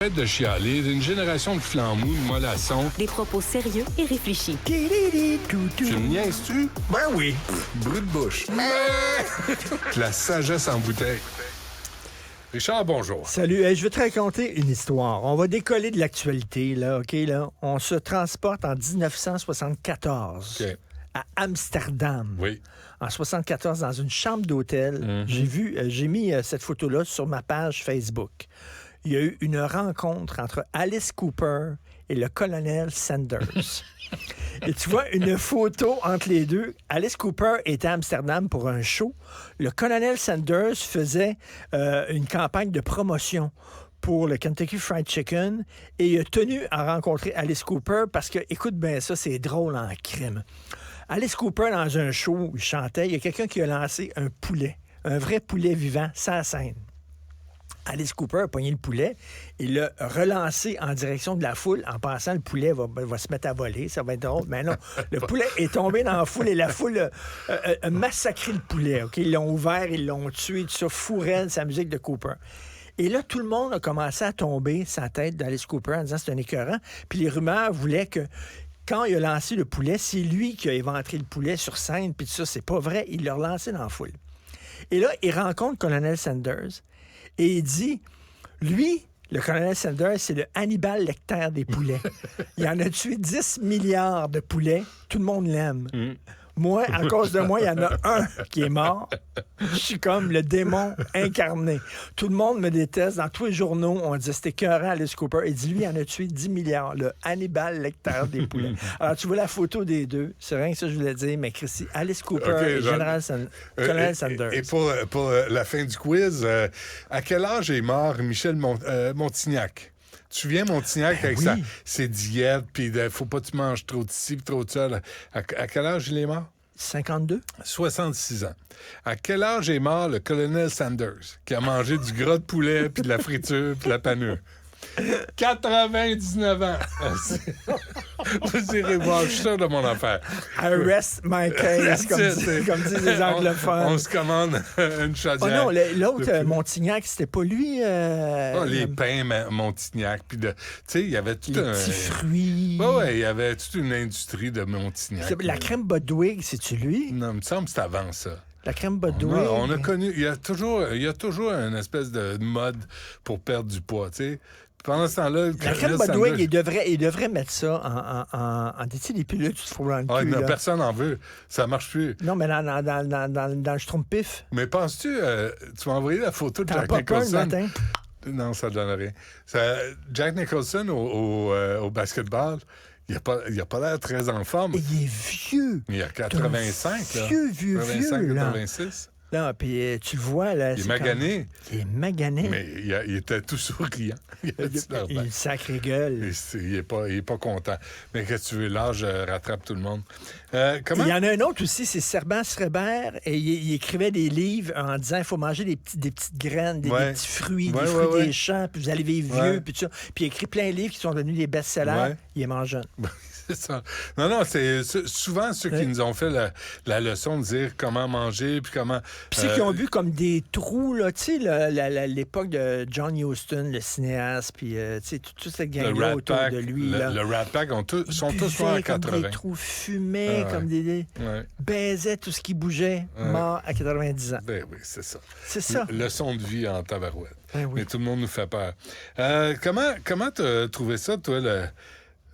Arrête de chialer d'une génération de flambous, de mollassons. Des propos sérieux et réfléchis. Tu me niaises-tu? Ben oui. Brut de bouche. La sagesse en bouteille. Richard, bonjour. Salut. Hey, je vais te raconter une histoire. On va décoller de l'actualité, là, OK, là. On se transporte en 1974 OK. à Amsterdam. Oui. En 74, dans une chambre d'hôtel. J'ai mis cette photo-là sur ma page Facebook. Il y a eu une rencontre entre Alice Cooper et le colonel Sanders. Et tu vois une photo entre les deux. Alice Cooper était à Amsterdam pour un show. Le colonel Sanders faisait une campagne de promotion pour le Kentucky Fried Chicken et il a tenu à rencontrer Alice Cooper parce que, écoute bien ça, c'est drôle en crime. Alice Cooper, dans un show où il chantait, il y a quelqu'un qui a lancé un poulet, un vrai poulet vivant, sans scène. Alice Cooper a pogné le poulet et l'a relancé en direction de la foule en pensant que le poulet va se mettre à voler. Ça va être drôle. Mais non, le poulet est tombé dans la foule et la foule a massacré le poulet. Okay? Ils l'ont ouvert, ils l'ont tué, tout ça, fourrel, sa musique de Cooper. Et là, tout le monde a commencé à tomber sa tête d'Alice Cooper en disant c'est un écœurant. Puis les rumeurs voulaient que quand il a lancé le poulet, c'est lui qui a éventré le poulet sur scène, puis tout ça, c'est pas vrai. Il l'a relancé dans la foule. Et là, il rencontre Colonel Sanders. Et il dit, lui, le colonel Sanders, c'est le Hannibal Lecter des poulets. Il en a tué 10 milliards de poulets. Tout le monde l'aime. Moi, à cause de moi, il y en a un qui est mort. Je suis comme le démon incarné. Tout le monde me déteste. Dans tous les journaux, on dit c'était écœurant Alice Cooper. Il dit, lui, il en a tué 10 milliards. Le Hannibal Lecter des poulets. Alors, tu vois la photo des deux. C'est rien que ça, je voulais dire. Mais Christy, Alice Cooper et Colonel Sanders. Et pour la fin du quiz, à quel âge est mort Michel Montignac? Tu te souviens, Montignac, avec ses diètes, puis faut pas que tu manges trop de ci, trop de ça. À quel âge il est mort? 52? 66 ans. À quel âge est mort le colonel Sanders, qui a mangé du gras de poulet, puis de la friture, puis de la panure? 99 ans. Vous irez voir, je suis sûr de mon affaire. I rest my case, comme disent les anglophones. On se commande une chaudière. Oh non, l'autre, Montignac, c'était pas lui. Les pains Montignac. Puis tu sais, il y avait tout les petits fruits. Oui, il y avait toute une industrie de Montignac. La crème Budwig, c'est-tu lui? Non, il me semble que c'est avant ça. La crème Budwig. On a connu. Il y a toujours une espèce de mode pour perdre du poids, tu sais. Pendant ce temps-là, la crème Budwig, il devrait mettre ça en tu sais, des pilules, tu te fous dans le cul. Non, personne n'en veut. Ça marche plus. Non, mais dans le Schtroumpf-Pif. Mais penses-tu, tu m'as envoyé la photo de Jack Nicholson? Le matin? Non, ça ne donne rien. Jack Nicholson au basketball, il a pas l'air très en forme. Et il est vieux. Il a 85, là. Vieux, 86. Non, puis tu le vois, là. Il est magané. Il est magané. Mais il était tout souriant. Il a une sacrée gueule. Il est pas content. Mais que tu veux, l'âge rattrape tout le monde. Comment? Il y en a un autre aussi, c'est Serban Schreiber, et il écrivait des livres en disant il faut manger des petites graines, des petits fruits, des fruits des champs, puis vous allez vivre vieux, puis tout ça. Puis il a écrit plein de livres qui sont devenus des best-sellers. Il est mort jeune. C'est ça. Non, c'est souvent ceux qui nous ont fait la leçon de dire comment manger, puis comment... Puis ceux qui ont bu comme des trous, là, tu sais, l'époque de John Huston, le cinéaste, puis, tu sais, toute cette gang-là autour de lui. Le Rat Pack sont tous morts à 80. Comme des trous, fumaient comme des... baisaient tout ce qui bougeait, morts à 90 ans. Ben oui, c'est ça. C'est ça. Leçon de vie en tabarouette. Ben oui. Mais tout le monde nous fait peur. Comment t'as trouvé ça, toi,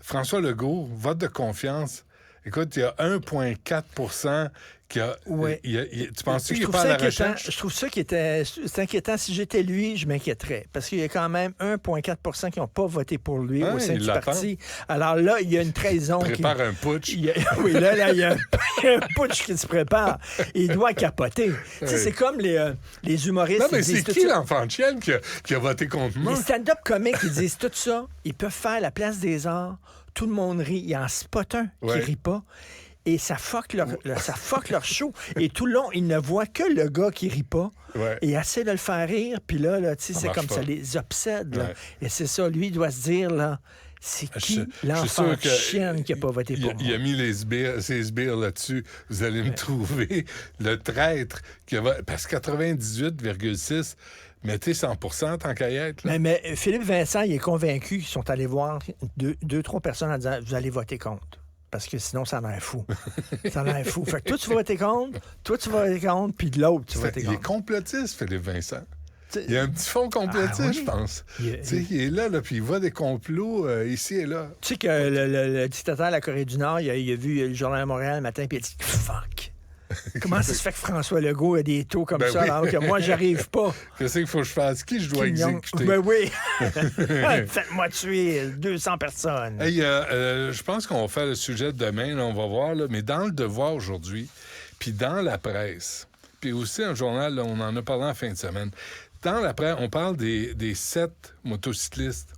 François Legault, vote de confiance? Écoute, il y a 1,4 qui a... Oui. Tu penses qu'il n'est pas à la recherche? Je trouve ça c'est inquiétant. Si j'étais lui, je m'inquiéterais. Parce qu'il y a quand même 1,4 qui n'ont pas voté pour lui au sein du parti. Alors là, il y a une trahison. Prépare un putsch. Oui, là, il y a un putsch qui se prépare. Il doit capoter. Tu sais, c'est comme les humoristes. Non, mais c'est qui l'enfant de chienne qui a voté contre moi? Les stand-up comiques, ils disent tout ça. Ils peuvent faire la place des arts. Tout le monde rit. Il y a un spot qui rit pas. Et ça fuck leur show. Et tout le long, ils ne voient que le gars qui rit pas. Et ils essaient de le faire rire. Puis là tu sais, c'est comme ça les obsède. Là. Et c'est ça, lui, il doit se dire, là, c'est qui l'enfant de chienne qui n'a pas voté pour moi? Il a mis ses sbires là-dessus. Vous allez me trouver le traître qui va... Parce que 98,6... Mettez 100% tant qu'à y être. Là. Mais Philippe Vincent, il est convaincu qu'ils sont allés voir trois personnes en disant « Vous allez voter contre. » Parce que sinon, ça en a fou. Ça en a fou. Fait que toi, tu vas voter contre, toi, tu vas voter contre, puis de l'autre, tu vas voter contre. Il est complotiste, Philippe Vincent. Il y a un petit fond complotiste, je pense. Il est là, puis il voit des complots ici et là. Tu sais que le dictateur de la Corée du Nord, il a vu le Journal de Montréal le matin, puis il a dit « Fuck! » Comment ça se fait que François Legault a des taux comme ça, alors que moi, j'arrive pas? Qu'est-ce qu'il faut que je fasse? Qui je dois exécuter? Ben oui! Faites-moi tuer 200 personnes. Hey, je pense qu'on va faire le sujet de demain, là, on va voir, là, mais dans Le Devoir aujourd'hui, puis dans la presse, puis aussi un journal, là, on en a parlé en fin de semaine, dans la presse, on parle des 7 motocyclistes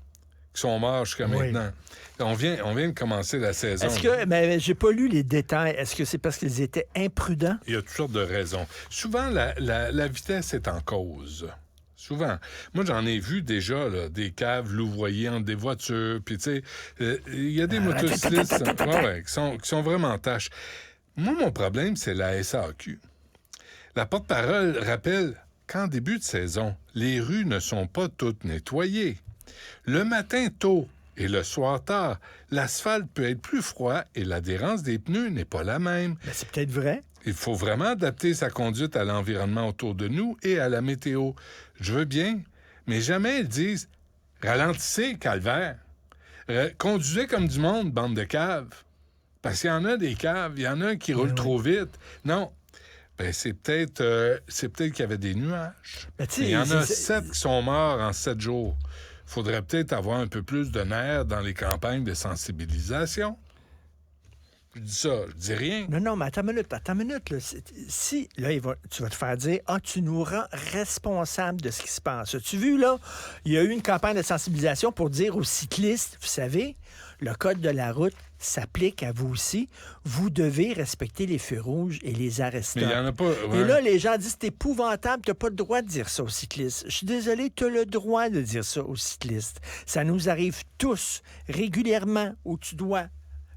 qui sont morts jusqu'à maintenant. On vient de commencer la saison. Est-ce que, mais j'ai pas lu les détails. Est-ce que c'est parce qu'ils étaient imprudents? Il y a toutes sortes de raisons. Souvent, la vitesse est en cause. Souvent. Moi, j'en ai vu déjà là, des caves louvoyer entre des voitures. Puis, tu sais, il y a des motocyclistes qui sont vraiment tâches. Moi, mon problème, c'est la SAQ. La porte-parole rappelle qu'en début de saison, les rues ne sont pas toutes nettoyées. Le matin tôt et le soir tard, l'asphalte peut être plus froid et l'adhérence des pneus n'est pas la même. Ben, c'est peut-être vrai. Il faut vraiment adapter sa conduite à l'environnement autour de nous et à la météo. Je veux bien, mais jamais ils disent « Ralentissez, calvaire. Conduisez comme du monde, bande de caves. » Parce qu'il y en a des caves, il y en a qui roulent trop vite. Non. Ben, c'est peut-être qu'il y avait des nuages. Il y en a 7 qui sont morts en 7 jours. Il faudrait peut-être avoir un peu plus de nerfs dans les campagnes de sensibilisation. Je dis ça, je dis rien. Non, mais attends une minute. Là. Si, là, tu vas te faire dire, tu nous rends responsables de ce qui se passe. As-tu vu, là, il y a eu une campagne de sensibilisation pour dire aux cyclistes, vous savez, le code de la route s'applique à vous aussi. Vous devez respecter les feux rouges et les arrêts stop. Mais il y en a pas... Ouais. Et là, les gens disent, c'est épouvantable, tu n'as pas le droit de dire ça aux cyclistes. Je suis désolé, tu as le droit de dire ça aux cyclistes. Ça nous arrive tous régulièrement où tu dois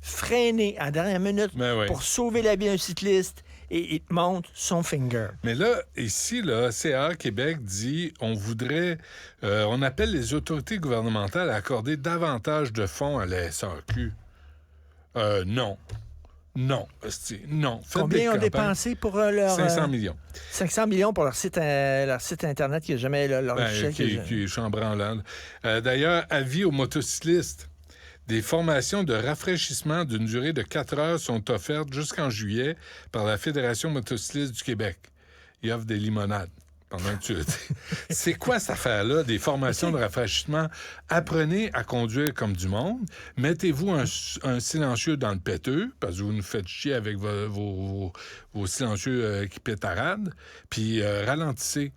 freiner à la dernière minute pour sauver la vie d'un cycliste et il te montre son finger. Mais là, ici, là, CA Québec dit on voudrait... on appelle les autorités gouvernementales à accorder davantage de fonds à la SAQ. Non. Non, hostie, non. Faites combien ont dépensé pour leur... 500 millions. 500 millions pour leur site Internet qui n'a jamais... qui est chambranlant. D'ailleurs, avis aux motocyclistes. Des formations de rafraîchissement d'une durée de 4 heures sont offertes jusqu'en juillet par la Fédération motocycliste du Québec. Ils offrent des limonades pendant que tu... C'est quoi cette affaire-là, des formations de rafraîchissement? Apprenez à conduire comme du monde. Mettez-vous un silencieux dans le péteux, parce que vous nous faites chier avec vos silencieux qui pétaradent, puis ralentissez.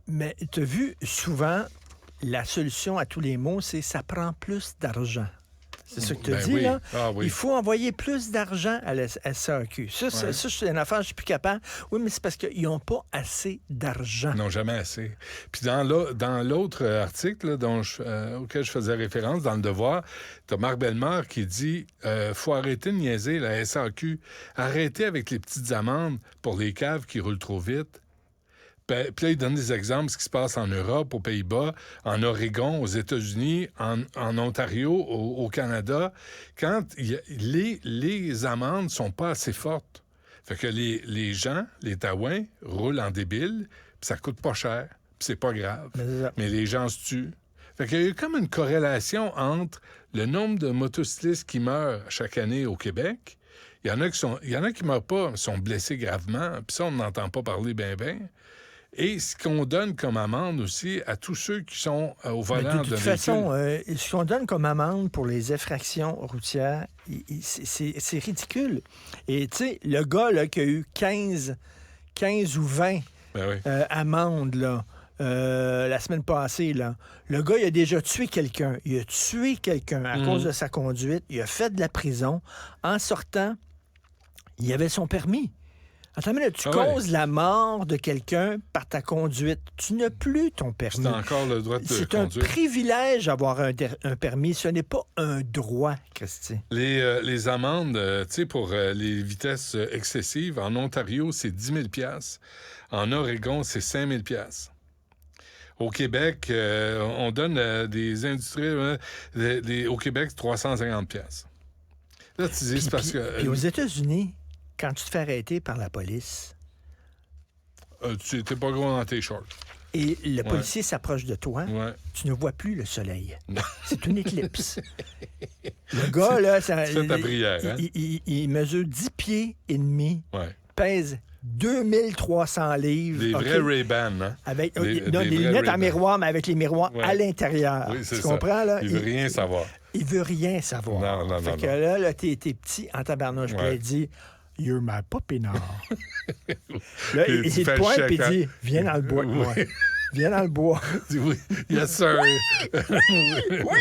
Mais tu as vu, souvent... La solution à tous les maux, c'est ça prend plus d'argent. C'est ça que tu dis, là? Ah, oui. Il faut envoyer plus d'argent à la SAQ. Ça, c'est une affaire, je suis plus capable. Oui, mais c'est parce qu'ils n'ont pas assez d'argent. Non, jamais assez. Puis dans l'autre article là, auquel je faisais référence, dans Le Devoir, tu as Marc Bellemare qui dit faut arrêter de niaiser la SAQ. Arrêtez avec les petites amendes pour les caves qui roulent trop vite. Puis là, il donne des exemples de ce qui se passe en Europe, aux Pays-Bas, en Oregon, aux États-Unis, en Ontario, au Canada, quand les amendes sont pas assez fortes. Fait que les gens, les Taouins, roulent en débile, puis ça coûte pas cher, puis c'est pas grave. Mais les gens se tuent. Fait qu'il y a comme une corrélation entre le nombre de motocyclistes qui meurent chaque année au Québec. Il y en a qui meurent pas, sont blessés gravement, puis ça, on n'entend pas parler bien. Et ce qu'on donne comme amende aussi à tous ceux qui sont au volant de toute façon, ce qu'on donne comme amende pour les infractions routières, c'est ridicule. Et tu sais, le gars là, qui a eu 15 ou 20 amendes là, la semaine passée, là, le gars, il a déjà tué quelqu'un. Il a tué quelqu'un à cause de sa conduite. Il a fait de la prison. En sortant, il avait son permis. Attends une minute, tu causes la mort de quelqu'un par ta conduite. Tu n'as plus ton permis. Tu as encore le droit de conduire. C'est un privilège d'avoir un permis. Ce n'est pas un droit, Christy. Les amendes, tu sais, pour les vitesses excessives, en Ontario, c'est 10 000 $. En Oregon, c'est 5 000 $. au Québec, on donne des industries au Québec 350 pièces. Là, tu dis, c'est parce que... Puis aux États-Unis, quand tu te fais arrêter par la police... tu n'es pas gros dans tes shorts. Et le policier s'approche de toi, tu ne vois plus le soleil. C'est une éclipse. Le gars, là, fais ta prière, hein? il mesure 10 pieds et demi, pèse 2300 livres. Des vrais Ray-Ban, hein? Avec des lunettes en miroir, mais avec les miroirs à l'intérieur. Oui, c'est tu ça. comprends, là? Il veut rien savoir. Il veut rien savoir. Non. Fait que là, t'es petit en tabarnouche. Puis il dit... You're my puppy now. Là, il te pointe et il dit, viens dans le bois. Oui. Viens dans le bois. Oui. Yes, sir. Oui!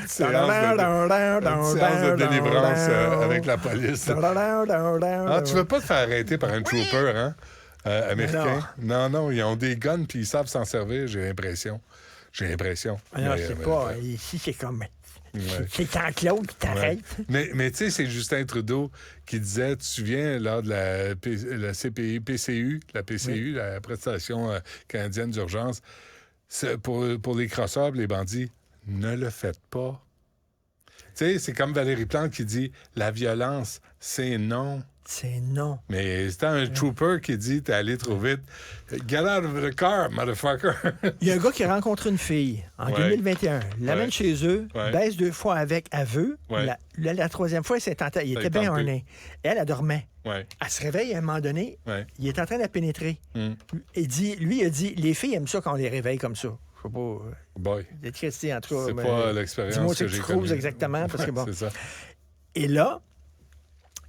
Séance de délivrance avec la police. Tu veux pas te faire arrêter par un trooper, hein? Américain. Non, ils ont des guns puis ils savent s'en servir, j'ai l'impression. Non, je sais pas. Ici, c'est comme... C'est Jean-Claude qui t'arrête. Mais tu sais, c'est Justin Trudeau qui disait, tu te souviens, lors de la PCU, la prestation canadienne d'urgence, pour les crosseurs, les bandits, ne le faites pas. Tu sais, c'est comme Valérie Plante qui dit, la violence, c'est non. C'est non. Mais c'est un trooper qui dit, t'es allé trop vite. Get out of the car, motherfucker. Il y a un gars qui a rencontré une fille en 2021. L'amène chez eux, baisse 2 fois avec aveu. La troisième fois, il s'est tenté. Il était bien orné. Elle dormait. Elle se réveille à un moment donné. Il est en train de la pénétrer. Il a dit, les filles aiment ça quand on les réveille comme ça. Je sais pas. Boy. En tout cas, c'est pas l'expérience dis-moi que que j'ai tu connue. creuses exactement. Parce que bon. C'est ça. Et là,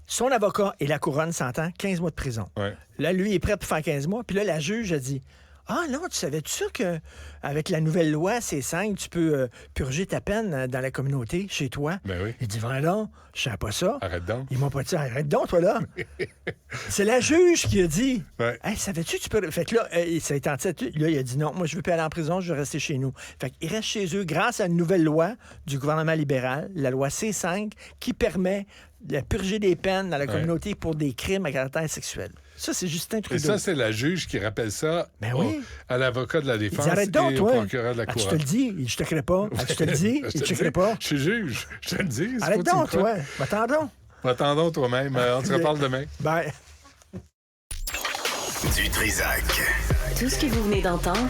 son avocat et la couronne s'entendent 15 mois de prison. Là, lui, il est prêt pour faire 15 mois. Puis là, la juge a dit, ah non, tu savais-tu ça qu'avec la nouvelle loi C5, tu peux purger ta peine dans la communauté, chez toi? Ben oui. Il dit, vraiment, je savais pas ça. Arrête donc. Ils m'ont pas dit, arrête donc, toi, là. C'est la juge qui a dit, hey, savais-tu que tu peux... Fait que là, ça a été là, il a dit, non, moi, je veux plus aller en prison, je veux rester chez nous. Fait qu'il reste chez eux grâce à une nouvelle loi du gouvernement libéral, la loi C5, qui permet de purger des peines dans la communauté pour des crimes à caractère sexuel. Ça, c'est Justin Trudeau. Et ça, c'est la juge qui rappelle ça à l'avocat de la défense et au procureur de la couronne. Je te le dis, je te crée pas. Je te le dis, je te crée pas. Je suis juge, je te le dis. Arrête donc, toi. Attendons. Attendons toi-même. On se reparle demain. Bye. Du Trisac. Tout ce que vous venez d'entendre